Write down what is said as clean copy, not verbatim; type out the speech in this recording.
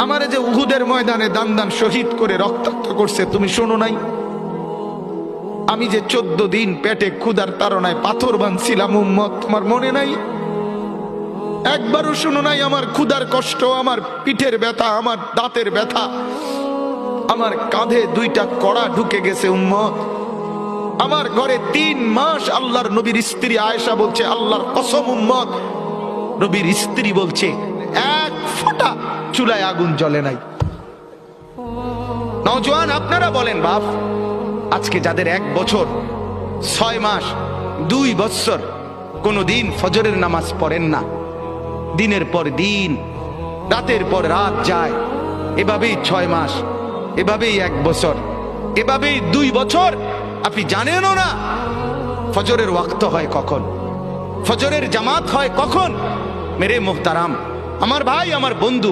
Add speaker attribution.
Speaker 1: আমারে যে উহুদের ময়দানে দান দান শহীদ করে রক্তাক্ত করছে তুমি শোনো নাই? আমি যে 14 দিন পেটে ক্ষুধার তাড়নায় পাথর বাঁধছিলাম উম্মত, তোমার মনে নাই? একবারও শোনো নাই আমার ক্ষুধার কষ্ট, আমার পিঠের ব্যথা, আমার দাঁতের ব্যথা, আমার কাঁধে 2টা কড়া ঢুকে গেছে উম্মত। আমার ঘরে 3 মাস আল্লাহর নবীর স্ত্রী আয়েশা বলছে, আল্লাহর কসম উম্মত, নবীর স্ত্রী বলছে এক ফোঁটা চুলায় আগুন জ্বলে নাই। নওজোয়ান আপনারা বলেন বাপ, আজকে যাদের 1 বছর 6 মাস 2 বছর কোনদিন ফজরের নামাজ পড়েন না, দিনের পর দিন রাতের পর রাত যায়, এভাবেই 6 মাস, এভাবেই 1 বছর, এভাবেই 2 বছর, আপনি জানেনও না ফজরের ওয়াক্ত হয় কখন, ফজরের জামাত হয় কখন। মেরে মুহতারাম, আমার ভাই, আমার বন্ধু।